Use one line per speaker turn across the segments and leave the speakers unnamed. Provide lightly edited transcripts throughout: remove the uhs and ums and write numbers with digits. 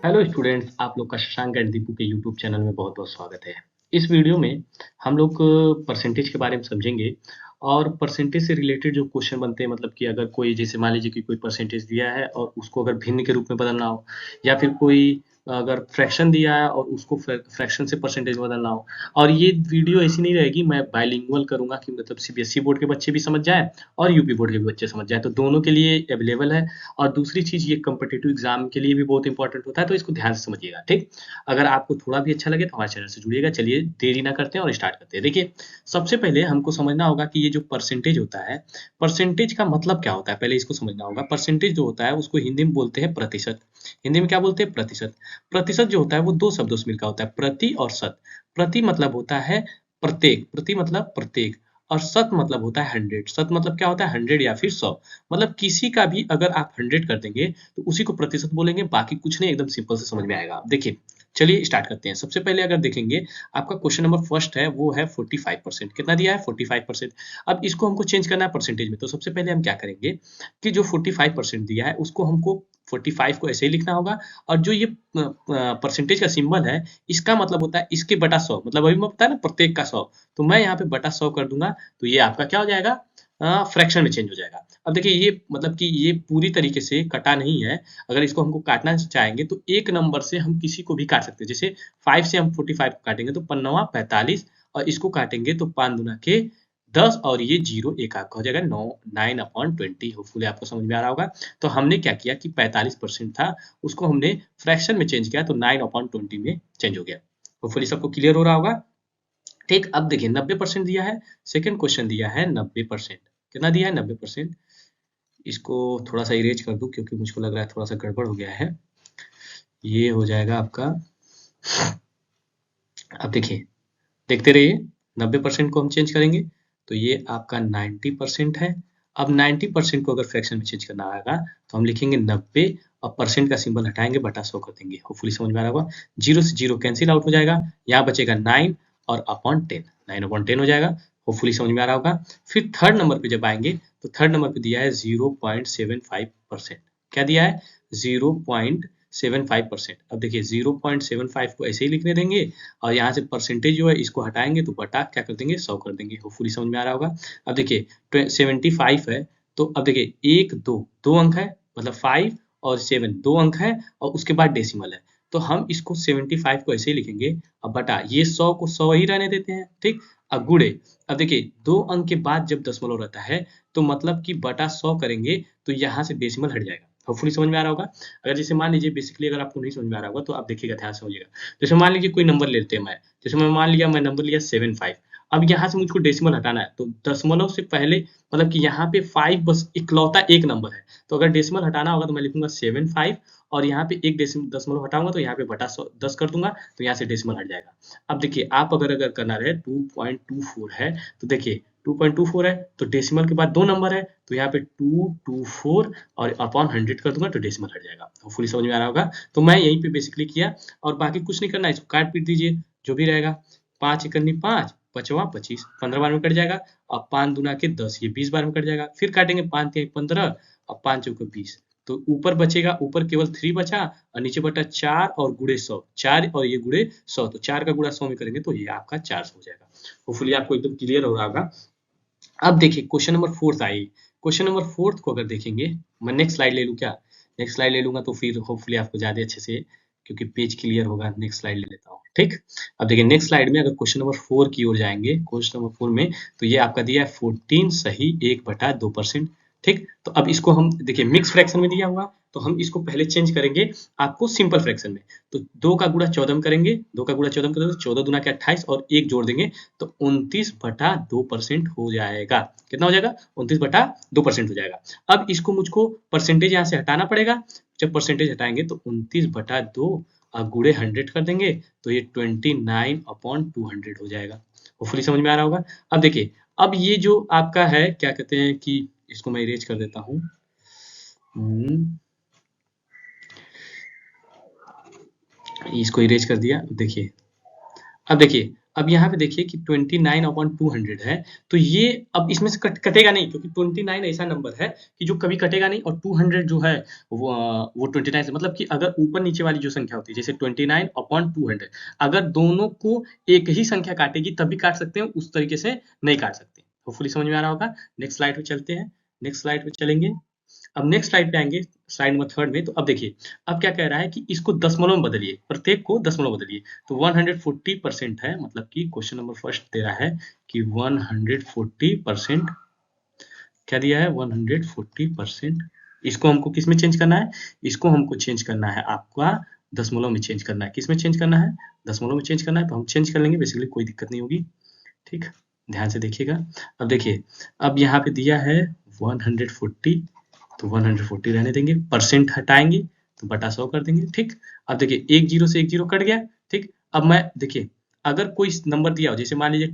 Hello students, आप लोग का शशांक एंड दीपू के यूट्यूब चैनल में बहुत बहुत स्वागत है। इस वीडियो में हम लोग परसेंटेज के बारे में समझेंगे और परसेंटेज से रिलेटेड जो क्वेश्चन बनते हैं, मतलब कि अगर कोई जैसे मान लीजिए कि कोई परसेंटेज दिया है और उसको अगर भिन्न के रूप में बदलना हो, या फिर कोई अगर फ्रैक्शन दिया है और उसको फ्रैक्शन से परसेंटेज बदलना हो। और ये वीडियो ऐसी नहीं रहेगी, मैं बाइलिंगुअल करूंगा कि मतलब सीबीएसई बोर्ड के बच्चे भी समझ जाए और यूपी बोर्ड के भी बच्चे समझ जाए, तो दोनों के लिए अवेलेबल है। और दूसरी चीज़, ये कॉम्पिटिटिव एग्जाम के लिए भी बहुत इंपॉर्टेंट होता है, तो इसको ध्यान से समझिएगा, ठीक। अगर आपको थोड़ा भी अच्छा लगे तो हमारे चैनल से जुड़िएगा। चलिए देरी ना करते हैं और स्टार्ट करते हैं। देखिए, सबसे पहले हमको समझना होगा कि ये जो परसेंटेज होता है, परसेंटेज का मतलब क्या होता है, पहले इसको समझना होगा। परसेंटेज जो होता है उसको हिंदी में बोलते हैं प्रतिशत। हिंदी में क्या बोलते हैं? प्रतिशत। प्रतिशत जो होता है वो दो शब्दों से मिलकर होता है, प्रति और शत। प्रति मतलब होता है प्रत्येक, प्रति मतलब प्रत्येक, और शत मतलब होता है 100। शत मतलब क्या होता है? 100 या फिर 100। मतलब किसी का भी अगर आप 100 कर देंगे तो उसी को प्रतिशत बोलेंगे, बाकी कुछ नहीं, एकदम सिंपल से समझ में आएगा। देखिए, चलिए स्टार्ट करते हैं। सबसे पहले अगर देखेंगे, आपका क्वेश्चन नंबर फर्स्ट है, वो है 45%। कितना दिया है? 45%। अब इसको हमको चेंज करना है परसेंटेज में, तो सबसे पहले हम क्या करेंगे कि जो 45% दिया है उसको हमको 45 को ऐसे ही लिखना होगा। और जो ये परसेंटेज का सिंबल है, इसका मतलब होता है इसके बटा 100, मतलब अभी मैं बताया ना प्रत्येक का 100, तो मैं यहाँ पे बटा 100 कर दूंगा, तो ये आपका क्या हो जाएगा? फ्रैक्शन में चेंज हो जाएगा। अब देखिए, ये मतलब कि ये पूरी तरीके से कटा नहीं है। अगर इसको हमको काटना चाहेंगे तो एक नंबर से हम किसी को भी काट सकते हैं। जैसे 5 से हम 45 को काटेंगे तो 5 45, और इसको काटेंगे तो 5 दूना के 10, और ये जीरो एक आपका हो जाएगा 9/20। होपफुली आपको समझ में आ रहा होगा। तो हमने क्या किया कि 45% था, उसको हमने फ्रैक्शन में चेंज किया, तो 9/20 में चेंज हो गया। होपफुली सबको क्लियर हो रहा होगा। ठीक, अब देखिए 90% दिया है। सेकंड क्वेश्चन दिया है 90%। कितना दिया है? 90%। इसको थोड़ा सा इरेज कर दूं क्योंकि मुझको लग रहा है थोड़ा सा गड़बड़ हो गया है। ये हो जाएगा आपका, अब देखिए, देखते रहिए। 90% को हम चेंज करेंगे तो ये आपका 90% है। अब 90% को अगर फ्रैक्शन में चेंज करना आएगा तो हम लिखेंगे 90, और परसेंट का सिंबल हटाएंगे, बटा 100 कर देंगे। होपफुली समझ में आ रहा होगा। जीरो से जीरो कैंसिल आउट हो जाएगा, यहाँ बचेगा 9 और अपॉन 10, 9/10 हो जाएगा। होपफुली समझ में आ रहा होगा। फिर थर्ड नंबर पे जब आएंगे तो थर्ड नंबर पे दिया है 0.75%। क्या दिया है? 0.75%। अब देखिए 0.75 को ऐसे ही लिखने देंगे, और यहाँ से परसेंटेज जो है इसको हटाएंगे तो बटा क्या कर देंगे? 100 कर देंगे। होपफुली समझ में आ रहा होगा। अब देखिए 75 है, तो अब देखिए एक दो, दो अंक है, मतलब 5 और 7 दो अंक है, और उसके बाद डेसिमल है, तो हम इसको 75 को ऐसे ही लिखेंगे। अब बटा ये 100 को 100 ही रहने देते हैं, ठीक। अब गुड़े, अब देखिए दो अंक के बाद जब दशमलव रहता है तो मतलब कि बटा 100 करेंगे तो यहाँ से डेसिमल हट जाएगा। होपफुली समझ में आ रहा होगा। अगर जैसे मान लीजिए, बेसिकली अगर आपको नहीं समझ में आ रहा होगा तो आप देखिएगा, ध्यान से समझिएगा। जैसे मान लीजिए कोई नंबर लेते हैं, मैं जैसे मैं मान लिया, मैं नंबर लिया 75। अब यहाँ से मुझको डेसिमल हटाना है, तो दशमलव से पहले, मतलब कि यहाँ पे 5 बस इकलौता एक नंबर है, तो अगर डेसिमल हटाना होगा तो मैं लिखूंगा 75, और यहाँ पे एक दशमलव हटाऊंगा तो यहाँ पे बटा 10 कर दूंगा, तो यहाँ से डेसिमल हट जाएगा। अब देखिए, आप अगर अगर करना रहे 2.24 है, तो देखिए 2.24 है तो डेसिमल के बाद दो नंबर है, तो यहाँ पे 224 और अपॉन 100 कर दूंगा तो डेसिमल हट जाएगा। होपफुली समझ में आ रहा होगा। तो मैं यहीं पे बेसिकली किया, और बाकी कुछ नहीं करना है, इसको काट पीट दीजिए, जो भी रहेगा। 5 एकनी 5, 5वां 25, 15 बार में कट जाएगा। और 5 दूना के 10, ये 20 बार में कट जाएगा। फिर काटेंगे 5 तिया 15 और 5 चौके 20, तो ऊपर बचेगा, ऊपर केवल 3 बचा, और नीचे बटा 4 और गुड़े 100, 4 और ये गुड़े 100, तो 4 का गुणा 100 में करेंगे तो ये आपका 400 हो जाएगा। होपफुली आपको एकदम क्लियर हो रहा होगा। अब देखिए क्वेश्चन नंबर फोर्थ आई। क्वेश्चन नंबर फोर्थ को अगर देखेंगे, मैं नेक्स्ट स्लाइड ले लूँ क्या? नेक्स्ट स्लाइड ले लूंगा तो फिर होपफुली आपको ज्यादा अच्छे से, क्योंकि पेज क्लियर होगा। नेक्स्ट स्लाइड ले लेता हूँ, ठीक। अब देखिए नेक्स्ट स्लाइड में अगर क्वेश्चन नंबर 4 की ओर जाएंगे, क्वेश्चन नंबर 4 में, तो ये आपका दिया है 14 सही 1/2%, ठीक। तो अब इसको हम देखिए मिक्स फ्रैक्शन में दिया हुआ, तो हम इसको पहले चेंज करेंगे आपको सिंपल फ्रैक्शन में। तो 2 का गुणा 14 में करेंगे, 2 का गुणा 14 में करेंगे तो 14 दूना के 28, और 1 जोड़ देंगे तो 29/2% हो जाएगा। कितना हो जाएगा? 29/2% हो जाएगा। अब इसको मुझको परसेंटेज यहाँ से हटाना पड़ेगा। जब परसेंटेज हटाएंगे तो 29/2 गुड़े 100 कर देंगे, तो ये 29/200 हो जाएगा। होपफुली समझ में आ रहा होगा। अब देखिए, अब ये जो आपका है, क्या कहते हैं कि, इसको मैं इरेज कर देता हूँ। इसको इरेज कर दिया। देखिए, अब देखिए, अब यहाँ पे देखिए कि 29/200 है, तो ये अब इसमें से कटेगा नहीं, क्योंकि 29 ऐसा नंबर है कि जो कभी कटेगा नहीं, और 200 जो है वो 29 से, मतलब कि अगर ऊपर नीचे वाली जो संख्या होती है, जैसे 29/200, अगर दोनों को एक ही संख्या काटेगी तब भी काट सकते हैं, उस तरीके से नहीं काट सकते। होपफुली समझ में आ रहा होगा। नेक्स्ट स्लाइड पे चलते हैं। नेक्स्ट स्लाइड पे चलेंगे। अब नेक्स्ट स्लाइड पे आएंगे, स्लाइड नंबर 3 में। तो अब देखिए, अब क्या कह रहा है कि इसको दशमलव में बदलिए, प्रत्येक को दशमलव बदलिए। तो 140% है, मतलब कि क्वेश्चन नंबर फर्स्ट दे रहा है कि 140%, क्या दिया है, 140%। इसको हमको किस में चेंज करना है, इसको हमको चेंज करना है आपका दशमलव में चेंज करना है। किस में चेंज करना है, दशमलव में चेंज करना है, तो हम चेंज कर लेंगे, बेसिकली कोई दिक्कत नहीं होगी। ठीक, ध्यान से देखिएगा। अब देखिए, अब यहाँ पे दिया है 140, तो 140 रहने देंगे, परसेंट हटाएंगे तो बटा 100 कर देंगे। ठीक, अब देखिए एक जीरो से एक जीरो कट गया। ठीक, अब मैं देखिए, अगर कोई नंबर दिया हो, जैसे मान लीजिए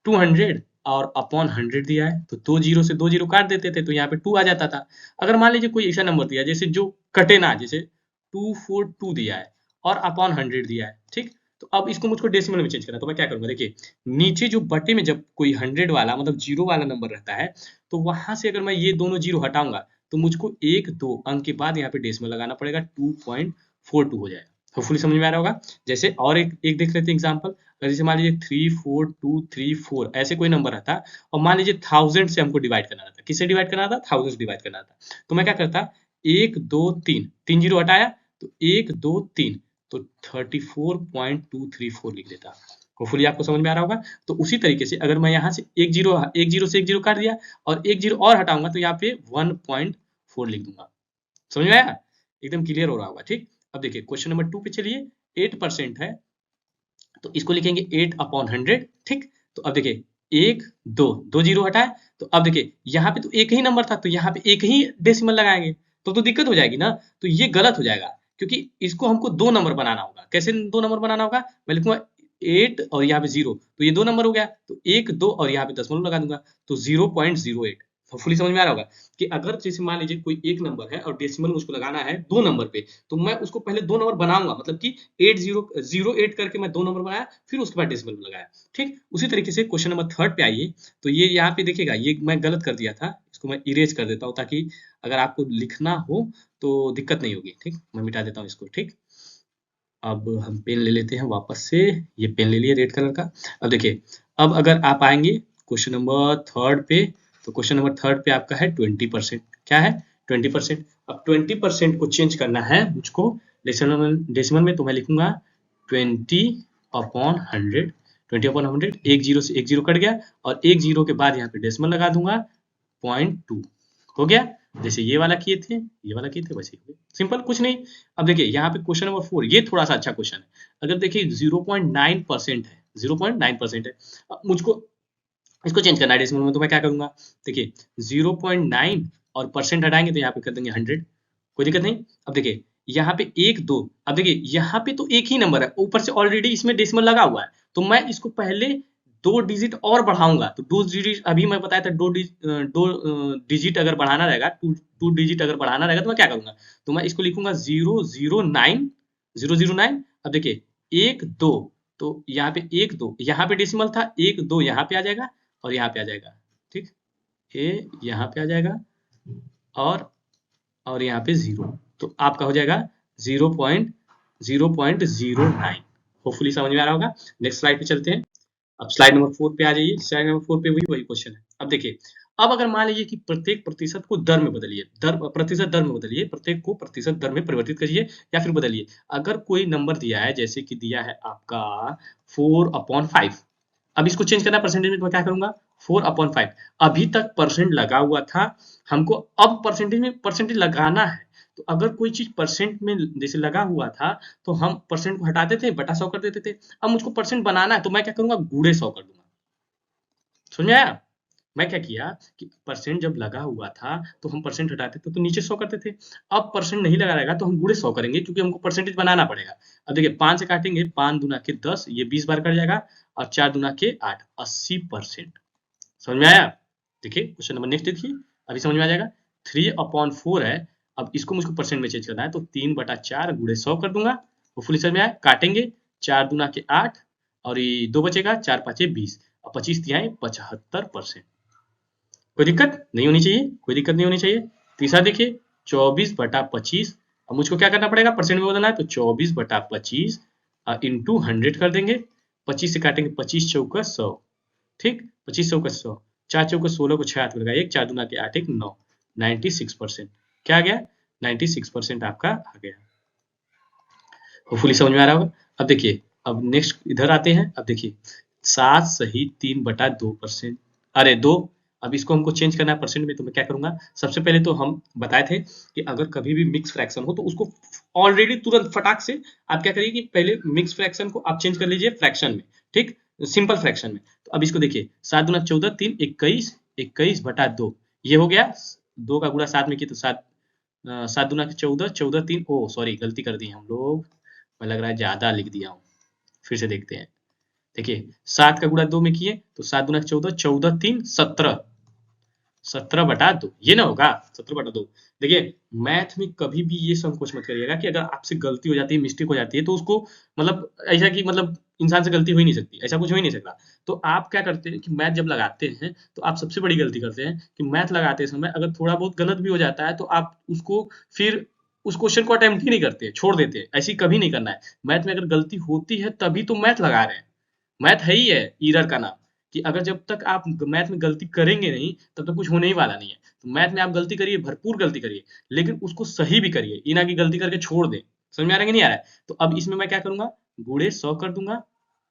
200 और अपॉन 100 दिया है, तो दो जीरो से दो जीरो काट देते थे, तो यहाँ पे 2 आ जाता था। अगर मान लीजिए कोई ऐसा नंबर दिया जैसे जो कटे ना, जैसे 242 दिया है और अपॉन 100 दिया है। ठीक, तो अब इसको मुझको डेसिमल में चेंज करना है, तो मैं क्या करूंगा, देखिए नीचे जो बटे में जब कोई 100 वाला, मतलब जीरो वाला नंबर रहता है, तो वहां से अगर मैं ये दोनों जीरो हटाऊंगा, तो मुझको एक दो अंक के बाद यहाँ पे डेसिमल लगाना पड़ेगा, 2.42 हो जाएगा। होपफुली समझ में आ रहा होगा। जैसे और एक देख लेते हैं एग्जाम्पल। जैसे मान लीजिए 34234 ऐसे कोई नंबर रहता, और मान लीजिए 1000 से हमको डिवाइड करना रहता। किससे डिवाइड करना था, 1000 से डिवाइड करना था। तो मैं क्या करता, एक दो तीन, तीन जीरो हटाया, तो एक दो तीन, तो 34.234 लिख देता। होपफुली आपको समझ में आ रहा होगा। तो उसी तरीके से अगर मैं यहाँ से एक जीरो से एक जीरो काट दिया, और एक जीरो और हटाऊंगा, तो यहाँ पे 1.4 लिख दूंगा। समझ में आया, एकदम क्लियर हो रहा होगा। ठीक, अब देखिए क्वेश्चन नंबर 2 पे चलिए। 8% है, तो इसको लिखेंगे 8/100। ठीक, तो अब देखिए एक दो, दो जीरो हटाए, तो अब देखिए यहाँ पे तो एक ही नंबर था, तो यहाँ पे एक ही डेसिमल लगाएंगे, तो दिक्कत हो जाएगी ना। तो ये गलत हो जाएगा, क्योंकि इसको हमको दो नंबर बनाना होगा। कैसे दो नंबर बनाना होगा, मैं लिखूंगा 8 और यहाँ पे 0, तो ये दो नंबर हो गया, तो एक दो और यहाँ पे दशमलव लगा दूंगा, तो 0.08। फुली समझ में आ रहा होगा कि अगर जैसे मान लीजिए कोई एक नंबर है और डेसिमल मुझको लगाना है दो नंबर पे, तो मैं उसको पहले दो नंबर बनाऊंगा, मतलब कि 8008 करके मैं दो नंबर बनाया, फिर उसके बाद डेसिमल लगाया। ठीक, उसी तरीके से क्वेश्चन नंबर 3 पे आइए। तो ये यहाँ पे देखिएगा, ये मैं गलत कर दिया था, इसको मैं इरेज कर देता हूँ, ताकि अगर आपको लिखना हो तो दिक्कत नहीं होगी। ठीक, मैं मिटा देता हूँ इसको। ठीक, अब हम पेन ले लेते हैं वापस से, ये पेन ले लिए रेड कलर का। अब देखिए, अब अगर आप आएंगे क्वेश्चन नंबर 3 पे, तो क्वेश्चन नंबर 3 पे आपका है 20%। क्या है, 20%। अब 20% को चेंज करना है मुझको डेसिमल में, तो मैं लिखूंगा 20/100। 20/100, एक जीरो से एक जीरो कट गया, और एक जीरो के बाद यहाँ पे डेसिमल लगा दूंगा, 0.2 हो गया। जैसे ये वाला किए थे, ये वाला किए थे, वैसे ही सिंपल, कुछ नहीं। अब देखिए यहाँ पे क्वेश्चन नंबर 4, ये थोड़ा सा अच्छा क्वेश्चन है। अगर देखिए 0.9% है, 0.9% है, अब मुझको इसको चेंज करना है डेसिमल में, तो मैं क्या करूंगा, देखिए 0.9 और परसेंट हटाएंगे, तो यहाँ पे कर देंगे 100। कोई दिक्कत नहीं। अब देखिए यहाँ पे एक दो, अब देखिए यहाँ पे तो एक ही नंबर है, ऊपर से ऑलरेडी इसमें डेसिमल लगा हुआ है, तो मैं इसको पहले दो डिजिट और बढ़ाऊंगा। तो दो डिजिट, अभी मैं बताया था, दो डिजिट अगर बढ़ाना रहेगा, टू डिजिट अगर बढ़ाना रहेगा, तो मैं क्या करूंगा, तो मैं इसको लिखूंगा 009, 009। अब देखिए एक दो, तो यहाँ पे एक दो, यहाँ पे डेसिमल था, एक दो यहाँ पे आ जाएगा, और यहाँ पे आ जाएगा। ठीक, ये यहाँ पे आ जाएगा, और यहाँ पे 0, तो आपका हो जाएगा 0.09। होपफुली समझ में आ रहा होगा। नेक्स्ट स्लाइड पे चलते हैं। अब स्लाइड नंबर 4 पे आ जाइए। स्लाइड नंबर 4 पे वही क्वेश्चन है। अब देखिए, अब अगर मान लीजिए कि प्रत्येक प्रतिशत को दर में बदलिए, प्रतिशत दर में बदलिए, प्रत्येक को प्रतिशत दर में परिवर्तित करिए, या फिर बदलिए। अगर कोई नंबर दिया है, जैसे कि दिया है आपका 4/5, अब इसको चेंज करना परसेंटेज में, तो मैं क्या करूंगा, 4/5। अभी तक परसेंट लगा हुआ था, हमको अब परसेंटेज में परसेंटेज लगाना है। तो अगर कोई चीज परसेंट में जैसे लगा हुआ था, तो हम परसेंट को हटाते थे, बटा 100 कर देते थे। अब मुझको परसेंट बनाना है, तो मैं क्या करूंगा, गुड़े 100 कर दूंगा। समझ में आया। मैं क्या किया कि परसेंट जब लगा हुआ था, तो हम परसेंट हटाते थे, तो नीचे 100 करते थे। अब परसेंट नहीं लगा रहेगा, तो हम गुड़े 100 करेंगे, क्योंकि हमको परसेंटेज बनाना पड़ेगा। अब देखिए 5 से काटेंगे, 5 दूना के 10, ये 20 बार कट जाएगा, और 4 दूना के 8, 80%। समझ में आया। देखिए क्वेश्चन नंबर नेक्स्ट देखिए, अभी समझ में आ जाएगा। 3/4 है, अब इसको मुझको परसेंट में चेंज करना है, तो 3/4 गुड़े 100 कर दूंगा। वो फुल समझ में आया। काटेंगे, 4 दूना के 8, और ये 2 बचेगा, 4 पाँचे 20 और 25 तिहाई 75%। कोई दिक्कत नहीं होनी चाहिए, कोई दिक्कत नहीं होनी चाहिए। तीसरा देखिए 24/25, अब मुझको क्या करना पड़ेगा, परसेंट में बदलना है, तो 24/25 इंटू 100 कर देंगे। 25 से काटेंगे, 25 चौका 100, ठीक, 25 चौका 100, 4 चौका 16 को 6 हाथ में लगा 1, 4 दूना के 8 1 9, 96%। क्या आ गया, 96% आपका आ गया। होपफुली समझ में आ रहा होगा। अब देखिए, अब नेक्स्ट इधर आते हैं। अब देखिए 7 सही 3/2%, अरे 2। अब इसको हमको चेंज करना है परसेंट में, तो मैं क्या करूंगा, सबसे पहले तो हम बताए थे कि अगर कभी भी मिक्स फ्रैक्शन हो तो उसको ऑलरेडी तुरंत फटाक से आप क्या करिए कि पहले मिक्स फ्रैक्शन को आप चेंज कर लीजिए फ्रैक्शन में, ठीक, सिंपल फ्रैक्शन में। तो अब इसको देखिए 7 दूना 14 3 21, 21/2 ये हो गया। 2 का गुणा 7 में किया तो 7, 7 दूना 14, 14 3, ओ सॉरी गलती कर दी हम लोग, मैं लग रहा है ज्यादा लिख दिया हूँ। फिर से देखते हैं। देखिए 7 का गुणा 2 में किए तो 7 दूना 14, 14 3 17, 17/2 ये ना होगा, 17/2। देखिए मैथ में कभी भी ये संकोच मत करिएगा कि अगर आपसे गलती हो जाती है, मिस्टेक हो जाती है, तो उसको मतलब ऐसा कि मतलब इंसान से गलती हो ही नहीं सकती, ऐसा कुछ हो ही नहीं सकता। तो आप क्या करते हैं कि मैथ जब लगाते हैं तो आप सबसे बड़ी गलती करते हैं कि मैथ लगाते समय अगर थोड़ा बहुत गलत भी हो जाता है तो आप उसको फिर उस क्वेश्चन को अटेम्प्ट ही नहीं करते, छोड़ देते हैं। ऐसी कभी नहीं करना है। मैथ में अगर गलती होती है तभी तो मैथ लगा रहे हैं। मैथ है ही है एरर का नाम, कि अगर जब तक आप मैथ में गलती करेंगे नहीं तब तक कुछ होने ही वाला नहीं है। तो मैथ में आप गलती करिए, भरपूर गलती करिए, लेकिन उसको सही भी करिए, ये ना कि गलती करके छोड़ दें। समझ में आ रहा है कि नहीं आ रहा है? तो अब इसमें मैं क्या करूंगा, गुणे 100 कर दूंगा,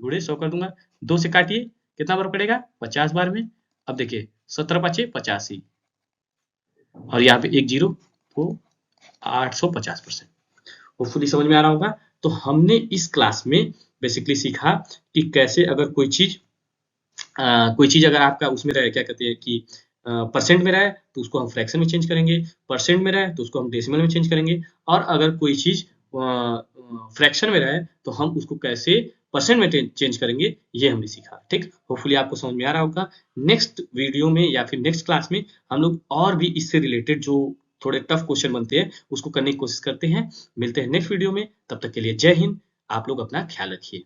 गुणे 100 कर दूंगा। 2 से काटिए, कितना बार पड़ेगा, 50 बार में। अब देखिए 17 5 85 और यहाँ पे एक जीरो, तो 850%। होपफुली समझ में आ रहा होगा। तो हमने इस क्लास में बेसिकली सीखा कि कैसे अगर कोई चीज अगर आपका उसमें रहे, क्या कहते हैं कि परसेंट में रहे तो उसको हम फ्रैक्शन में चेंज करेंगे, परसेंट में रहे तो उसको हम डेसिमल में चेंज करेंगे, और अगर कोई चीज फ्रैक्शन में रहे तो हम उसको कैसे परसेंट में चेंज करेंगे, ये हमने सीखा। ठीक, होपफुली आपको समझ में आ रहा होगा। नेक्स्ट वीडियो में या फिर नेक्स्ट क्लास में हम लोग और भी इससे रिलेटेड जो थोड़े टफ क्वेश्चन बनते हैं उसको करने की कोशिश करते हैं। मिलते हैं नेक्स्ट वीडियो में, तब तक के लिए जय हिंद। आप लोग अपना ख्याल रखिए।